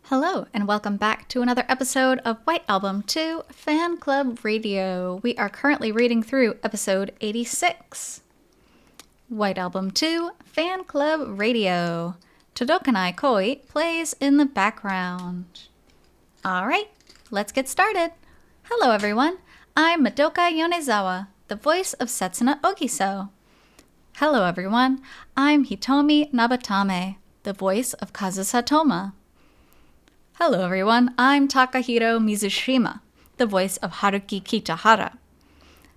Hello, and welcome back to another episode of White Album 2 Fan Club Radio. We are currently reading through episode 86. White Album 2 Fan Club Radio. Todokanai Koi plays in the background. Alright, let's get started. Hello everyone, I'm Madoka Yonezawa, the voice of Setsuna Ogiso. Hello everyone, I'm Hitomi Nabatame, the voice of Kazusa Toma. Hello everyone, I'm Takahiro Mizushima, the voice of Haruki Kitahara.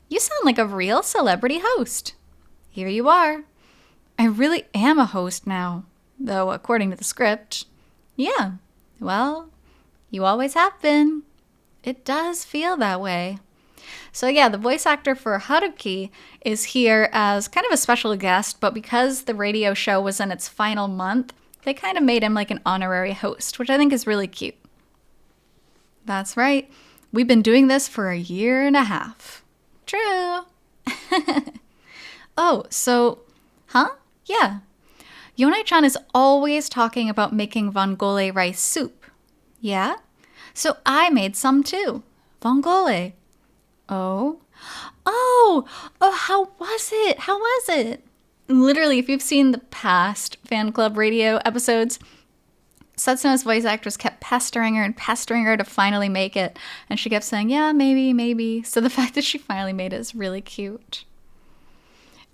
You sound like a real celebrity host. Here you are. I really am a host now, though according to the script. Yeah, well, you always have been. It does feel that way. So yeah, the voice actor for Haruki is here as kind of a special guest, but because the radio show was in its final month, they kind of made him like an honorary host, which I think is really cute. That's right. We've been doing this for a year and a half. True. Oh, so, Yeah. Yonai-chan is always talking about making vongole rice soup. Yeah? So I made some too. Vongole. Oh, how was it? Literally, if you've seen the past Fan Club Radio episodes, Setsuna's voice actress kept pestering her to finally make it. And she kept saying, yeah, maybe. So the fact that she finally made it is really cute.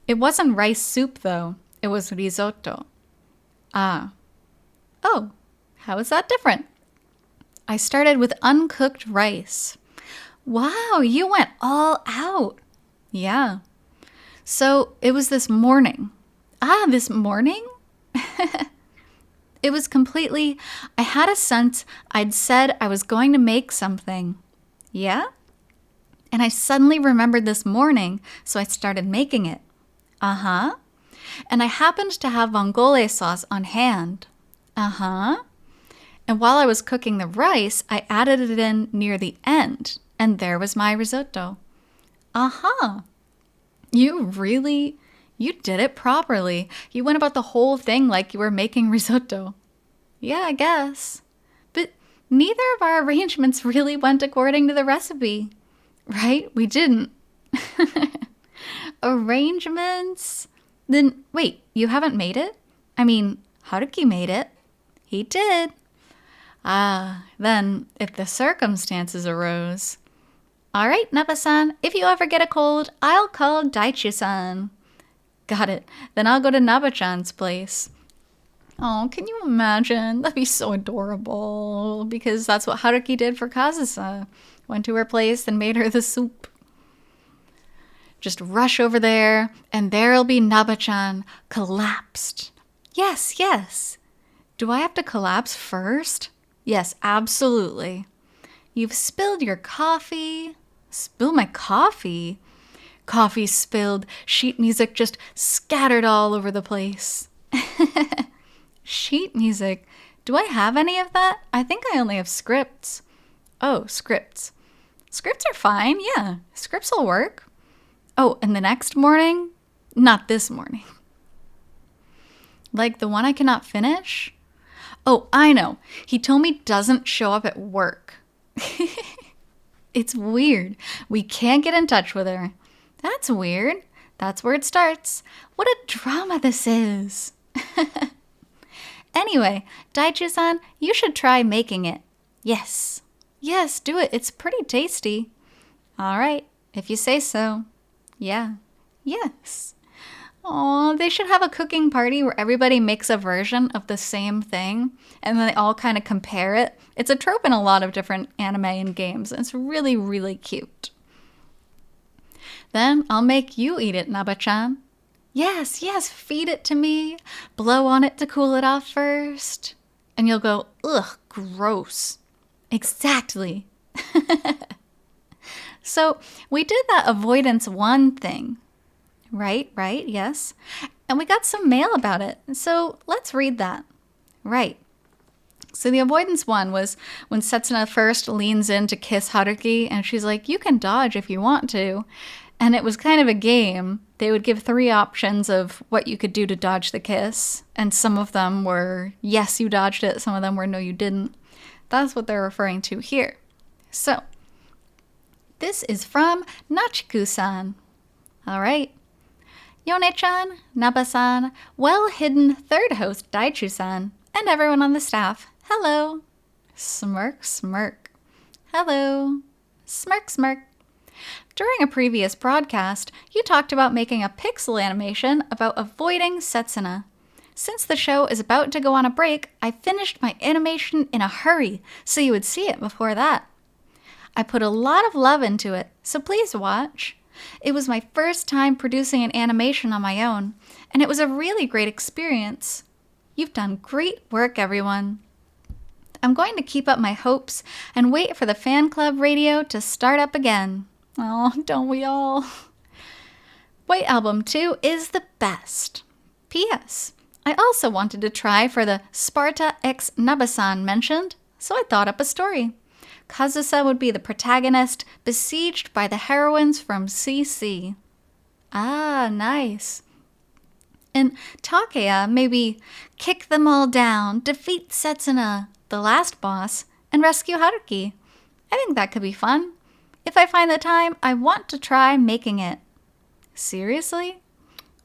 It wasn't rice soup, though. It was risotto. Ah. Oh, how is that different? I started with uncooked rice. Wow, you went all out. Yeah. So it was this morning. This morning? It was completely, I had a sense I'd said I was going to make something. Yeah? And I suddenly remembered this morning, so I started making it. Uh-huh. And I happened to have vongole sauce on hand. Uh-huh. And while I was cooking the rice, I added it in near the end, and there was my risotto. Uh-huh. You did it properly. You went about the whole thing like you were making risotto. Yeah, I guess. But neither of our arrangements really went according to the recipe. Right? We didn't. Arrangements? Then, wait, you haven't made it? I mean, Haruki made it. He did. Then, if the circumstances arose... All right, Napa-san, if you ever get a cold, I'll call Daichi-san. Got it. Then I'll go to Naba-chan's place. Oh, can you imagine? That'd be so adorable. Because that's what Haruki did for Kazusa. Went to her place and made her the soup. Just rush over there, and there'll be Naba-chan collapsed. Yes. Do I have to collapse first? Yes, absolutely. You've spilled your coffee. Spill my coffee? Coffee spilled, sheet music just scattered all over the place. Sheet music? Do I have any of that? I think I only have scripts. Oh, scripts. Scripts are fine, yeah. Scripts will work. Oh, and the next morning? Not this morning. Like the one I cannot finish? Oh, I know. Hitomi doesn't show up at work. It's weird. We can't get in touch with her. That's weird. That's where it starts. What a drama this is. Anyway, Daichi-san, you should try making it. Yes, do it. It's pretty tasty. All right, if you say so. Yeah, yes. Aw, they should have a cooking party where everybody makes a version of the same thing, and then they all kind of compare it. It's a trope in a lot of different anime and games, and it's really, really cute. Then I'll make you eat it, Naba-chan. Yes, feed it to me. Blow on it to cool it off first. And you'll go, ugh, gross. Exactly. So we did that avoidance 1 thing. Right, yes. And we got some mail about it. So let's read that. Right. So the avoidance 1 was when Setsuna first leans in to kiss Haruki, and she's like, you can dodge if you want to. And it was kind of a game. They would give 3 options of what you could do to dodge the kiss. And some of them were, yes, you dodged it. Some of them were, no, you didn't. That's what they're referring to here. So, this is from Nachiku-san. All right. Yone-chan, Naba-san, well-hidden third host Daichu-san, and everyone on the staff. Hello. Smirk, smirk. Hello. Smirk, smirk. During a previous broadcast, you talked about making a pixel animation about avoiding Setsuna. Since the show is about to go on a break, I finished my animation in a hurry so you would see it before that. I put a lot of love into it, so please watch. It was my first time producing an animation on my own, and it was a really great experience. You've done great work, everyone. I'm going to keep up my hopes and wait for the fan club radio to start up again. Oh, don't we all? White Album 2 is the best. P.S. I also wanted to try for the Sparta X Nabasan mentioned, so I thought up a story. Kazusa would be the protagonist, besieged by the heroines from CC. Ah, nice. And Takeya maybe kick them all down, defeat Setsuna, the last boss, and rescue Haruki. I think that could be fun. If I find the time, I want to try making it. Seriously?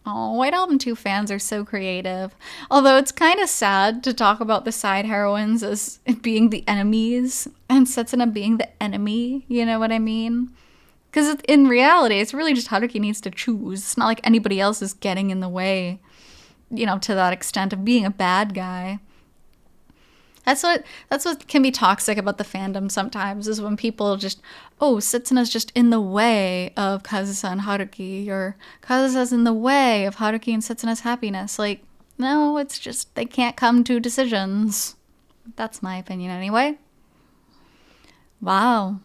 Oh, White Album 2 fans are so creative. Although it's kind of sad to talk about the side heroines as being the enemies and Setsuna being the enemy, you know what I mean? Because in reality, it's really just Haruki needs to choose. It's not like anybody else is getting in the way, you know, to that extent of being a bad guy. That's what can be toxic about the fandom sometimes, is when people just, oh, Setsuna's just in the way of Kazusa and Haruki, or Kazusa's in the way of Haruki and Setsuna's happiness. Like, no, it's just they can't come to decisions. That's my opinion anyway. Wow,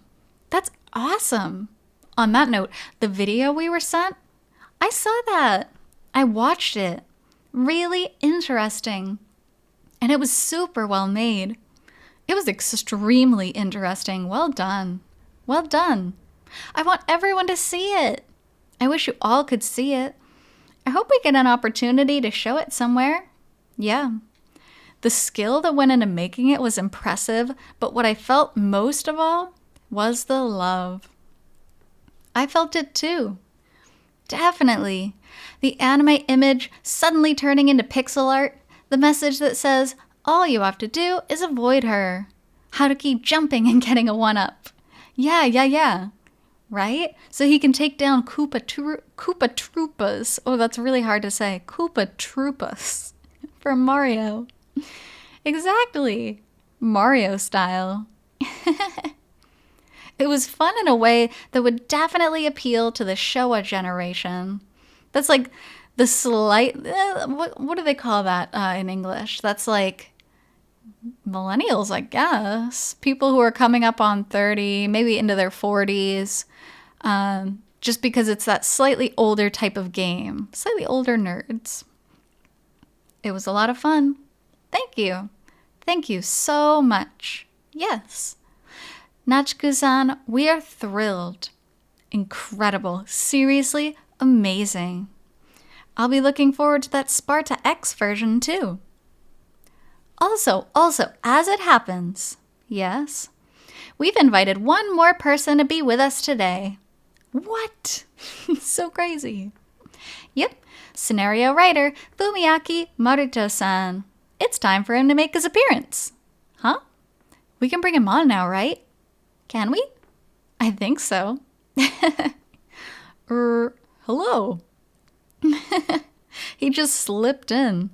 that's awesome. On that note, the video we were sent, I saw that. I watched it. Really interesting. And it was super well made. It was extremely interesting. Well done. Well done. I want everyone to see it. I wish you all could see it. I hope we get an opportunity to show it somewhere. Yeah. The skill that went into making it was impressive, but what I felt most of all was the love. I felt it too. Definitely. The anime image suddenly turning into pixel art. The message that says, all you have to do is avoid her. Haruki jumping and getting a 1-up. Yeah. Right? So he can take down Koopa Troopas. Oh, that's really hard to say. Koopa Troopas. From Mario. Exactly. Mario style. It was fun in a way that would definitely appeal to the Showa generation. That's like the slight, what do they call that in English? That's like millennials, I guess. People who are coming up on 30, maybe into their 40s, just because it's that slightly older type of game. Slightly older nerds. It was a lot of fun. Thank you. Thank you so much. Yes. Nachiku-san, we are thrilled. Incredible. Seriously amazing. I'll be looking forward to that Sparta X version too. Also, as it happens, yes, we've invited one more person to be with us today. What? So crazy. Yep, scenario writer Fumiaki Maruto-san. It's time for him to make his appearance. Huh? We can bring him on now, right? Can we? I think so. Hello. He just slipped in.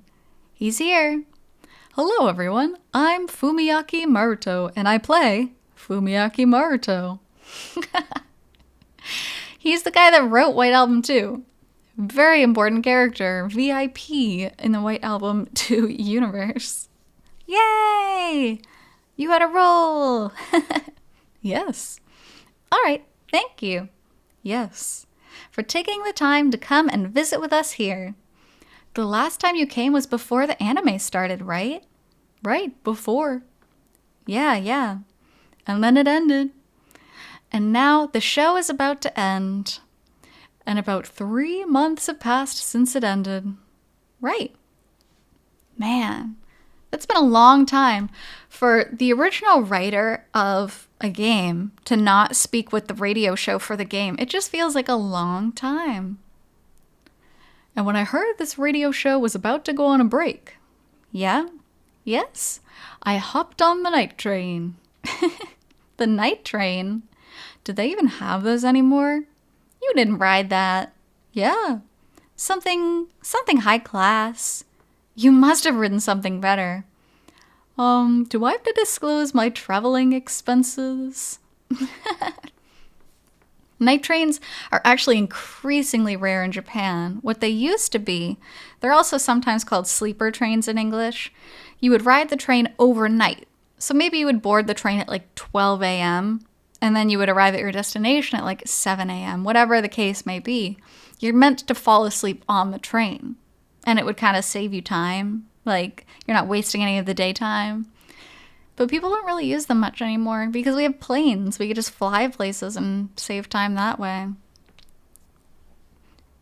He's here. Hello, everyone. I'm Fumiaki Maruto, and I play Fumiaki Maruto. He's the guy that wrote White Album 2. Very important character, VIP in the White Album 2 universe. Yay! You had a role! Yes. All right, thank you. Yes. For taking the time to come and visit with us here. The last time you came was before the anime started, right? Right, before. Yeah. And then it ended. And now the show is about to end. And about 3 months have passed since it ended. Right. Man, that's been a long time for the original writer of a game to not speak with the radio show for the game. It just feels like a long time. And when I heard this radio show was about to go on a break, yes, I hopped on the night train. The night train? Do they even have those anymore? You didn't ride that. Yeah. Something high class. You must have ridden something better. Do I have to disclose my traveling expenses? Night trains are actually increasingly rare in Japan. What they used to be, they're also sometimes called sleeper trains in English. You would ride the train overnight. So maybe you would board the train at like 12 a.m. and then you would arrive at your destination at like 7 a.m., whatever the case may be. You're meant to fall asleep on the train. And it would kind of save you time. Like, you're not wasting any of the daytime. But people don't really use them much anymore because we have planes. We could just fly places and save time that way.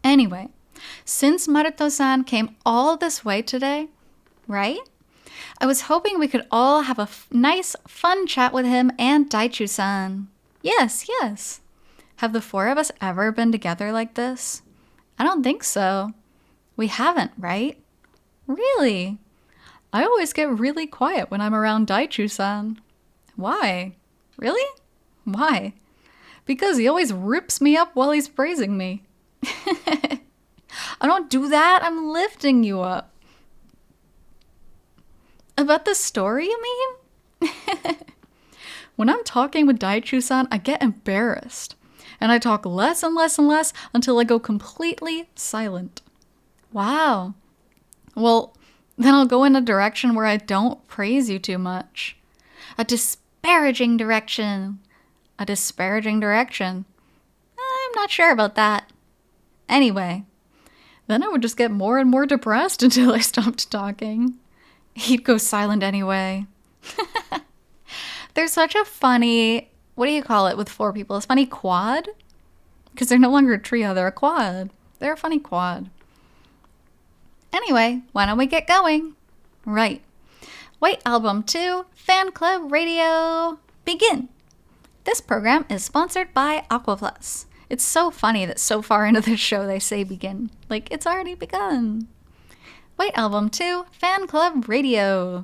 Anyway, since Maruto-san came all this way today, right? I was hoping we could all have a nice, fun chat with him and Daichu-san. Yes. Have the four of us ever been together like this? I don't think so. We haven't, right? Really? I always get really quiet when I'm around Daichu-san. Why? Really? Why? Because he always rips me up while he's praising me. I don't do that. I'm lifting you up. About the story, you mean? When I'm talking with Daichu-san, I get embarrassed. And I talk less and less and less until I go completely silent. Wow. Well, then I'll go in a direction where I don't praise you too much. A disparaging direction. A disparaging direction. I'm not sure about that. Anyway, then I would just get more and more depressed until I stopped talking. He'd go silent anyway. They're such a funny, what do you call it with four people? A funny quad? Because they're no longer a trio, they're a quad. They're a funny quad. Anyway, why don't we get going? Right. White Album 2, Fanclub Radio, begin. This program is sponsored by Aquaplus. It's so funny that so far into the show they say begin. Like, it's already begun. White Album 2, Fanclub Radio.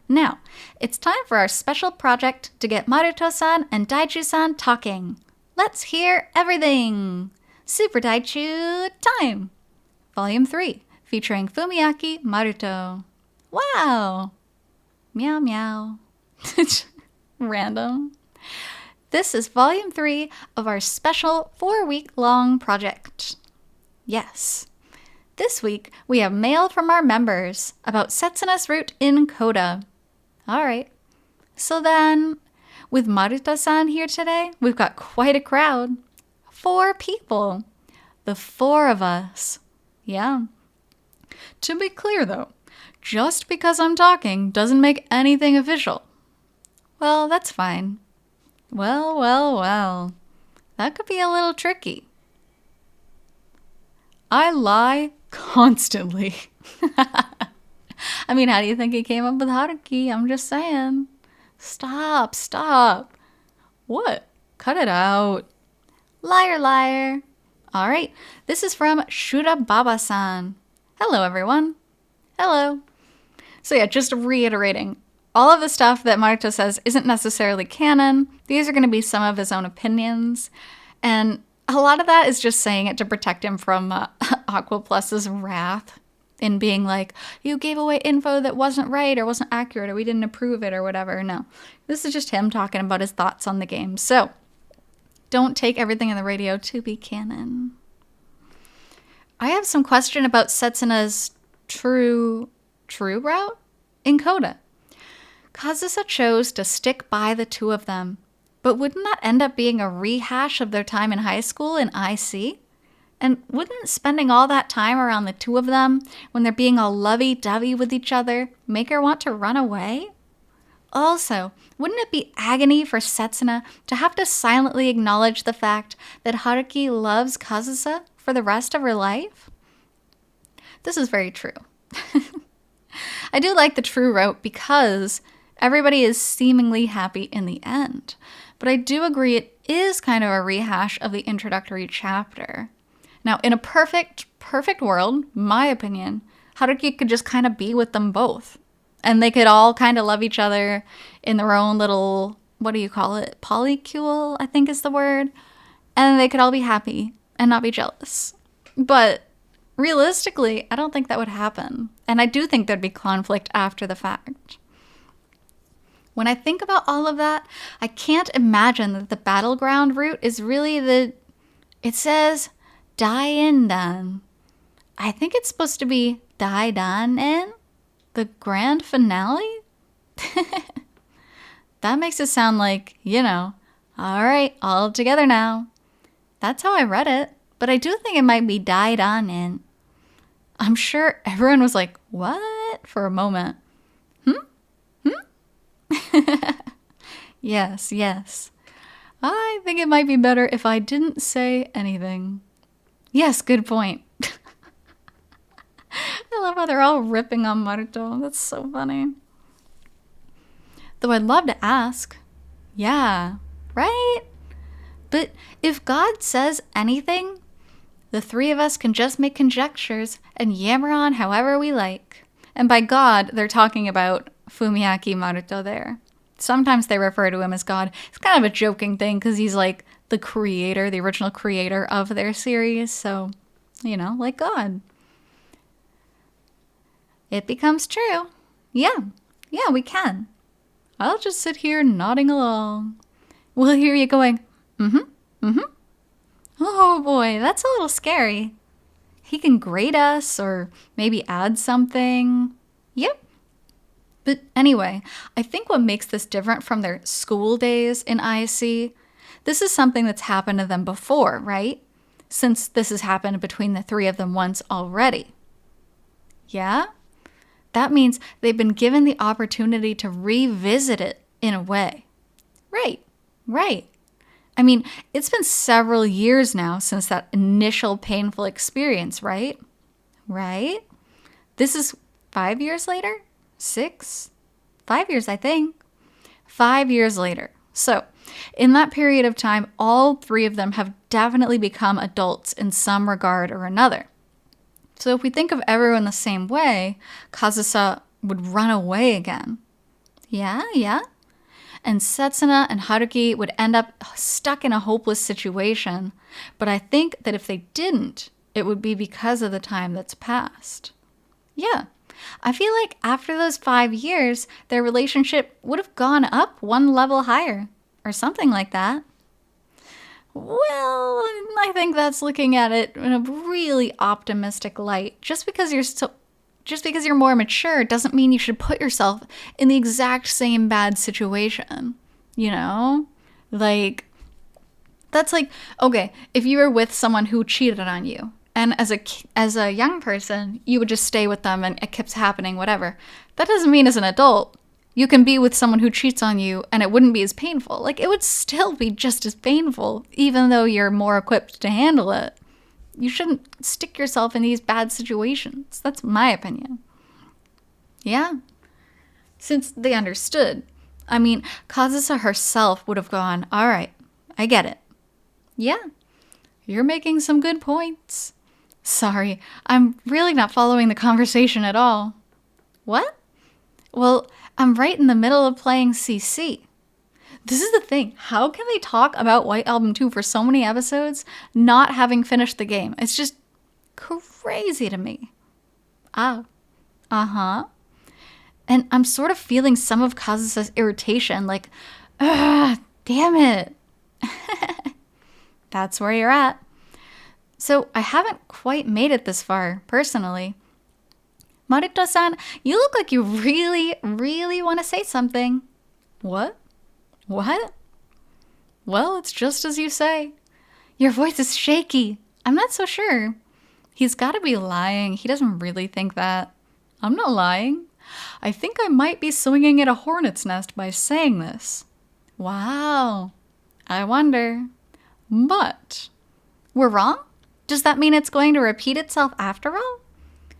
Now, it's time for our special project to get Maruto-san and Daichu-san talking. Let's hear everything. Super Daichu time. Volume 3. Featuring Fumiaki Maruto. Wow. Meow meow. Random. This is Volume 3 of our special 4-week-long project. Yes. This week, we have mail from our members about Setsuna's route in Coda. Alright. So then, with Maruto-san here today, we've got quite a crowd. 4 people. The 4 of us. Yeah. To be clear, though, just because I'm talking doesn't make anything official. Well, that's fine. Well. That could be a little tricky. I lie constantly. I mean, how do you think he came up with Haruki? I'm just saying. Stop. What? Cut it out. Liar. All right, this is from Shura Baba-san. Hello, everyone. Hello. So yeah, just reiterating, all of the stuff that Maruto says isn't necessarily canon. These are going to be some of his own opinions. And a lot of that is just saying it to protect him from Aquaplus's wrath in being like, you gave away info that wasn't right or wasn't accurate or we didn't approve it or whatever. No, this is just him talking about his thoughts on the game. So don't take everything in the radio to be canon. I have some question about Setsuna's true route in Coda. Kazusa chose to stick by the 2 of them, but wouldn't that end up being a rehash of their time in high school in IC? And wouldn't spending all that time around the 2 of them, when they're being all lovey-dovey with each other, make her want to run away? Also, wouldn't it be agony for Setsuna to have to silently acknowledge the fact that Haruki loves Kazusa for the rest of her life? This is very true. I do like the true route because everybody is seemingly happy in the end. But I do agree it is kind of a rehash of the introductory chapter. Now, in a perfect world, my opinion, Haruki could just kind of be with them both. And they could all kind of love each other in their own little, what do you call it? Polycule, I think is the word. And they could all be happy and not be jealous. But realistically, I don't think that would happen. And I do think there'd be conflict after the fact. When I think about all of that, I can't imagine that the battleground route is really it says Dai-in-dan. I think it's supposed to be Dai-dan-in? The grand finale? That makes it sound like, all right, all together now. That's how I read it. But I do think it might be Dai-dan-in. I'm sure everyone was like, what? For a moment. Yes. I think it might be better if I didn't say anything. Yes, good point. I love how they're all ripping on Maruto. That's so funny. Though I'd love to ask. Yeah, right? But if God says anything, the three of us can just make conjectures and yammer on however we like. And by God, they're talking about Fumiaki Maruto there. Sometimes they refer to him as God. It's kind of a joking thing because he's like the creator, the original creator of their series. So, like God. It becomes true. Yeah, we can. I'll just sit here nodding along. We'll hear you going, Oh boy, that's a little scary. He can grade us or maybe add something. Yep. But anyway, I think what makes this different from their school days in IC, this is something that's happened to them before, right? Since this has happened between the three of them once already. Yeah? That means they've been given the opportunity to revisit it in a way. Right. I mean, it's been several years now since that initial painful experience, right? Right? This is 5 years later? 6? 5 years, I think. 5 years later. So, in that period of time, all three of them have definitely become adults in some regard or another. So if we think of everyone the same way, Kazusa would run away again. Yeah. And Setsuna and Haruki would end up stuck in a hopeless situation. But I think that if they didn't, it would be because of the time that's passed. Yeah. I feel like after those 5 years, their relationship would have gone up one level higher, or something like that. Well, I think that's looking at it in a really optimistic light. Just because you're more mature doesn't mean you should put yourself in the exact same bad situation. Like, that's like, okay, if you were with someone who cheated on you, and as a young person, you would just stay with them and it keeps happening, whatever. That doesn't mean as an adult, you can be with someone who cheats on you and it wouldn't be as painful. Like, it would still be just as painful, even though you're more equipped to handle it. You shouldn't stick yourself in these bad situations. That's my opinion. Yeah. Since they understood. I mean, Kazusa herself would have gone, all right, I get it. Yeah, you're making some good points. Sorry, I'm really not following the conversation at all. What? Well, I'm right in the middle of playing CC. This is the thing. How can they talk about White Album 2 for so many episodes, not having finished the game? It's just crazy to me. Uh-huh. And I'm sort of feeling some of Kazusa's irritation, like, damn it. That's where you're at. So I haven't quite made it this far, personally. Maruto-san, you look like you really, really want to say something. What? Well, it's just as you say. Your voice is shaky. I'm not so sure. He's got to be lying. He doesn't really think that. I'm not lying. I think I might be swinging at a hornet's nest by saying this. Wow. I wonder. But we're wrong? Does that mean it's going to repeat itself after all?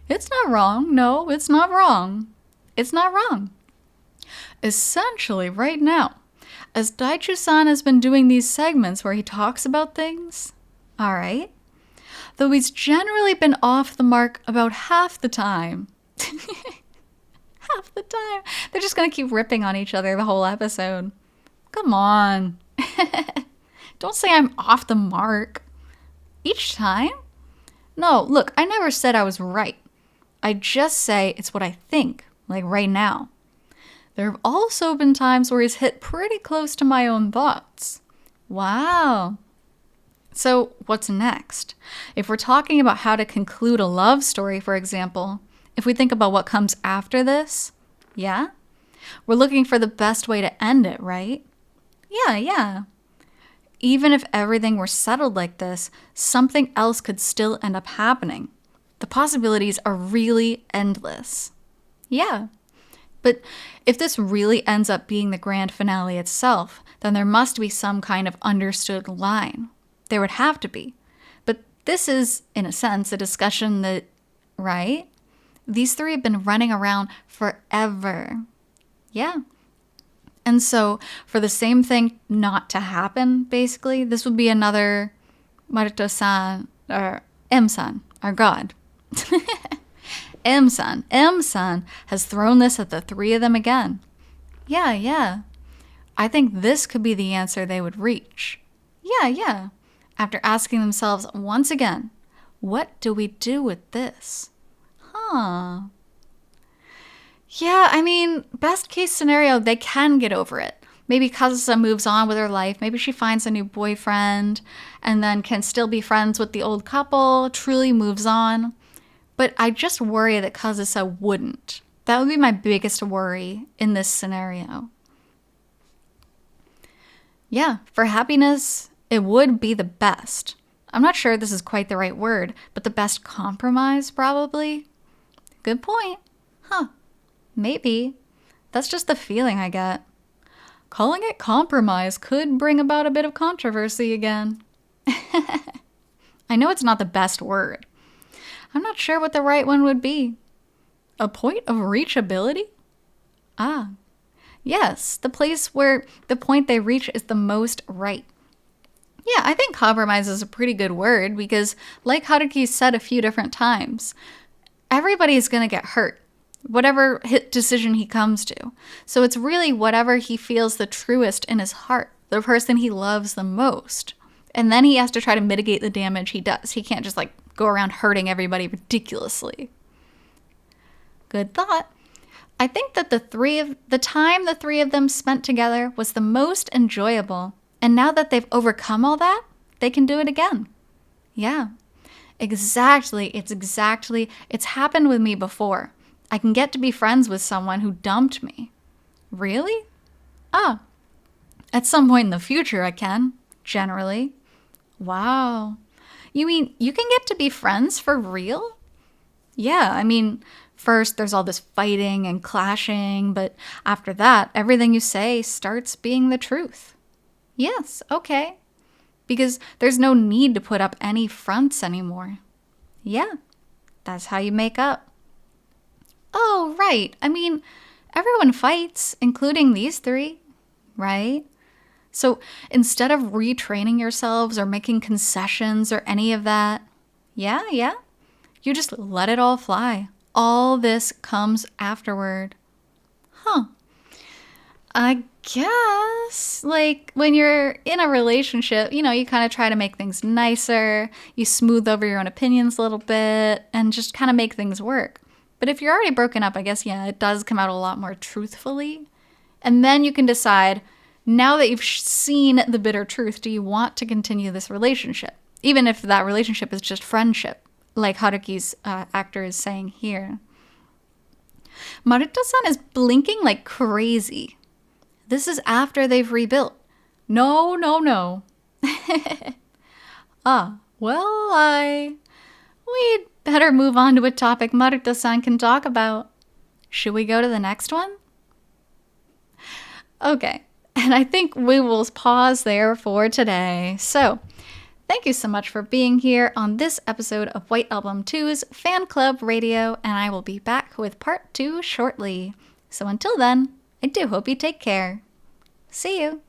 It's not wrong. No, it's not wrong. It's not wrong. Essentially, right now, as Daichu-san has been doing these segments where he talks about things, all right, though he's generally been off the mark about half the time. Half the time. They're just going to keep ripping on each other the whole episode. Come on. Don't say I'm off the mark. Each time? No, look, I never said I was right. I just say it's what I think, like right now. There have also been times where he's hit pretty close to my own thoughts. Wow. So what's next? If we're talking about how to conclude a love story, for example, if we think about what comes after this, yeah? We're looking for the best way to end it, right? Yeah. Even if everything were settled like this, something else could still end up happening. The possibilities are really endless. Yeah. But if this really ends up being the grand finale itself, then there must be some kind of understood line. There would have to be. But this is, in a sense, a discussion that, right? These three have been running around forever. Yeah. And so for the same thing not to happen, basically, this would be another Maruto-san, or M-san, our god. M-san has thrown this at the three of them again. Yeah. I think this could be the answer they would reach. Yeah. After asking themselves once again, what do we do with this? Yeah, I mean, best case scenario, they can get over it. Maybe Kazusa moves on with her life. Maybe she finds a new boyfriend and then can still be friends with the old couple, truly moves on. But I just worry that Kazusa wouldn't. That would be my biggest worry in this scenario. Yeah, for happiness, it would be the best. I'm not sure this is quite the right word, but the best compromise, probably. Good point. Maybe. That's just the feeling I get. Calling it compromise could bring about a bit of controversy again. I know it's not the best word. I'm not sure what the right one would be. A point of reachability? Yes, the place where the point they reach is the most right. Yeah, I think compromise is a pretty good word because, like Haruki said a few different times, everybody's going to get hurt, whatever decision he comes to. So it's really whatever he feels the truest in his heart, the person he loves the most. And then he has to try to mitigate the damage he does. He can't just go around hurting everybody ridiculously. Good thought. I think that the time the three of them spent together was the most enjoyable. And now that they've overcome all that, they can do it again. Yeah, exactly. It's happened with me before. I can get to be friends with someone who dumped me. Really? At some point in the future I can, generally. Wow. You mean you can get to be friends for real? Yeah, I mean, first there's all this fighting and clashing, but after that, everything you say starts being the truth. Yes, okay. Because there's no need to put up any fronts anymore. Yeah, that's how you make up. Oh, right. I mean, everyone fights, including these three, right? So instead of retraining yourselves or making concessions or any of that, yeah, you just let it all fly. All this comes afterward. I guess, when you're in a relationship, you kind of try to make things nicer. You smooth over your own opinions a little bit and just kind of make things work. But if you're already broken up, I guess, yeah, it does come out a lot more truthfully. And then you can decide, now that you've seen the bitter truth, do you want to continue this relationship? Even if that relationship is just friendship, like Haruki's actor is saying here. Maruto-san is blinking like crazy. This is after they've rebuilt. No. We'd better move on to a topic Maruto-san can talk about. Should we go to the next one? Okay, and I think we will pause there for today. So, Thank you so much for being here on this episode of White Album 2's Fan Club Radio, and I will be back with part 2 shortly. So until then, I do hope you take care. See you!